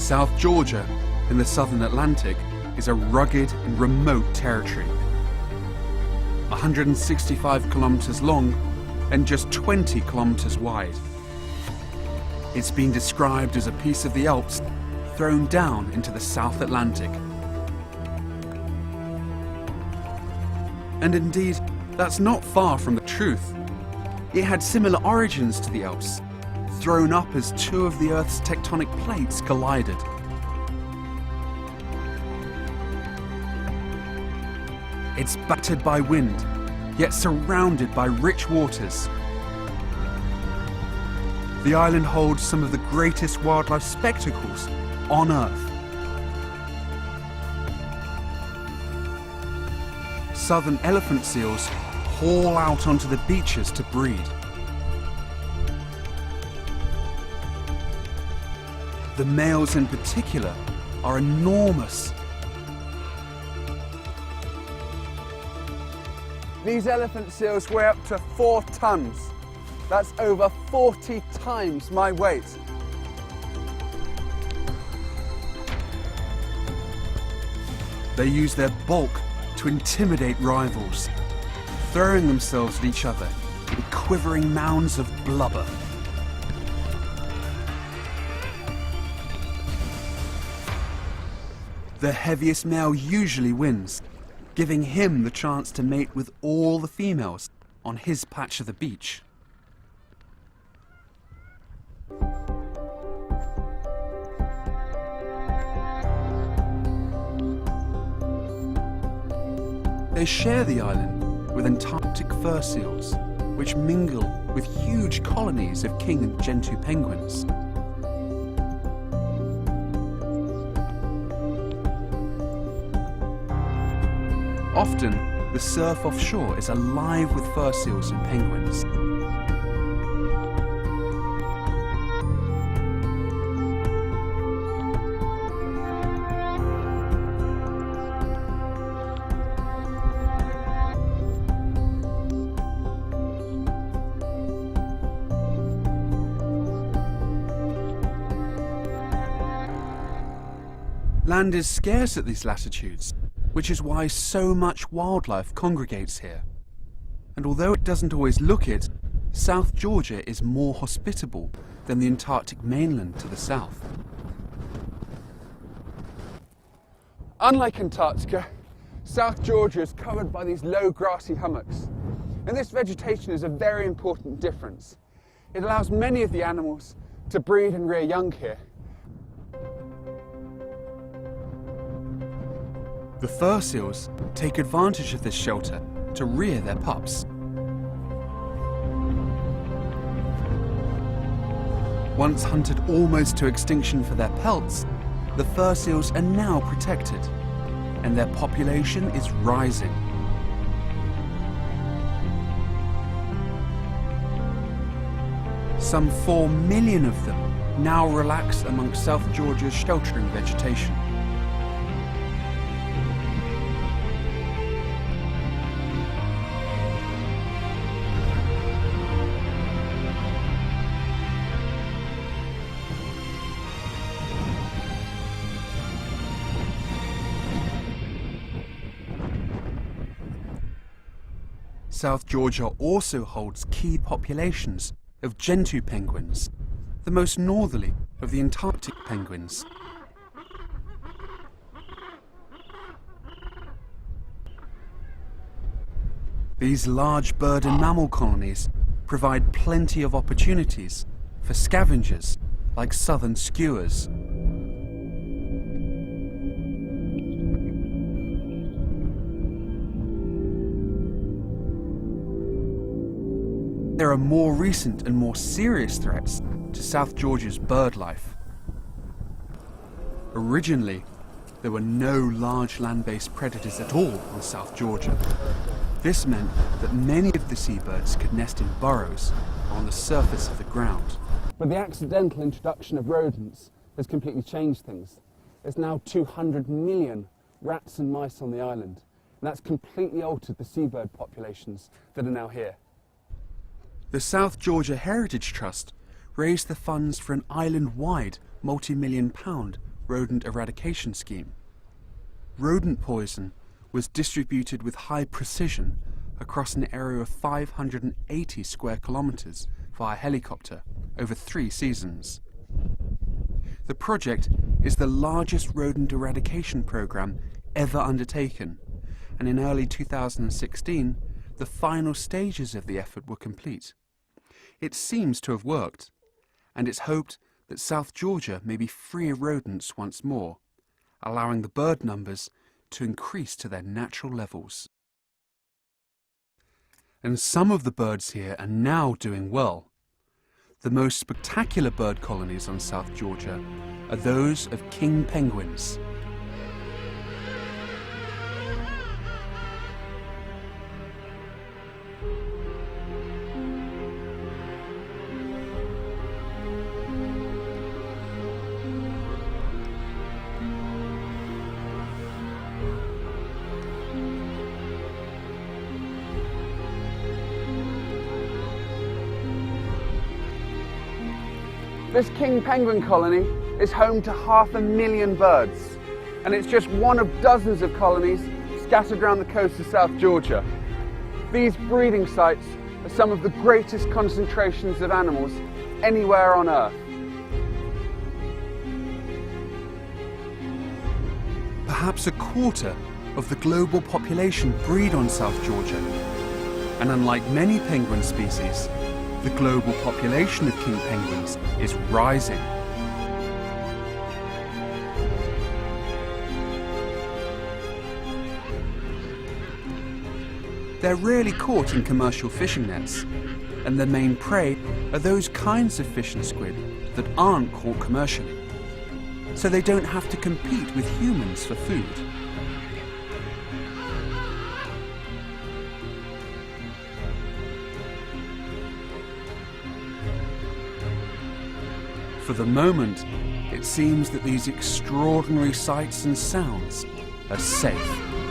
South Georgia, in the southern Atlantic, is a rugged and remote territory. 165 kilometers long and just 20 kilometers wide. It's been described as a piece of the Alps thrown down into the South Atlantic. And indeed, that's not far from the truth. It had similar origins to the Alps, thrown up as two of the Earth's tectonic plates collided. It's battered by wind, yet surrounded by rich waters. The island holds some of the greatest wildlife spectacles on Earth. Southern elephant seals haul out onto the beaches to breed. The males in particular are enormous. These elephant seals weigh up to 4 tons. That's over 40 times my weight. They use their bulk to intimidate rivals, throwing themselves at each other in quivering mounds of blubber. The heaviest male usually wins, giving him the chance to mate with all the females on his patch of the beach. They share the island with Antarctic fur seals, which mingle with huge colonies of king and gentoo penguins. Often, the surf offshore is alive with fur seals and penguins. Land is scarce at these latitudes, which is why so much wildlife congregates here. And although it doesn't always look it, South Georgia is more hospitable than the Antarctic mainland to the south. Unlike Antarctica, South Georgia is covered by these low grassy hummocks. And this vegetation is a very important difference. It allows many of the animals to breed and rear young here. The fur seals take advantage of this shelter to rear their pups. Once hunted almost to extinction for their pelts, the fur seals are now protected, and their population is rising. Some 4 million of them now relax amongst South Georgia's sheltering vegetation. South Georgia also holds key populations of gentoo penguins, the most northerly of the Antarctic penguins. These large bird and mammal colonies provide plenty of opportunities for scavengers like southern skuas. There are more recent and more serious threats to South Georgia's bird life. Originally, there were no large land-based predators at all in South Georgia. This meant that many of the seabirds could nest in burrows on the surface of the ground. But the accidental introduction of rodents has completely changed things. There's now 200 million rats and mice on the island, and that's completely altered the seabird populations that are now here. The South Georgia Heritage Trust raised the funds for an island-wide multi-million-pound rodent eradication scheme. Rodent poison was distributed with high precision across an area of 580 square kilometres via helicopter over 3 seasons. The project is the largest rodent eradication programme ever undertaken, and in early 2016 the final stages of the effort were complete. It seems to have worked, and it's hoped that South Georgia may be free of rodents once more, allowing the bird numbers to increase to their natural levels. And some of the birds here are now doing well. The most spectacular bird colonies on South Georgia are those of king penguins. This king penguin colony is home to 500,000 birds, and it's just one of dozens of colonies scattered around the coast of South Georgia. These breeding sites are some of the greatest concentrations of animals anywhere on Earth. Perhaps a quarter of the global population breed on South Georgia, and unlike many penguin species, the global population of king penguins is rising. They're rarely caught in commercial fishing nets, and their main prey are those kinds of fish and squid that aren't caught commercially, so they don't have to compete with humans for food. For the moment, it seems that these extraordinary sights and sounds are safe.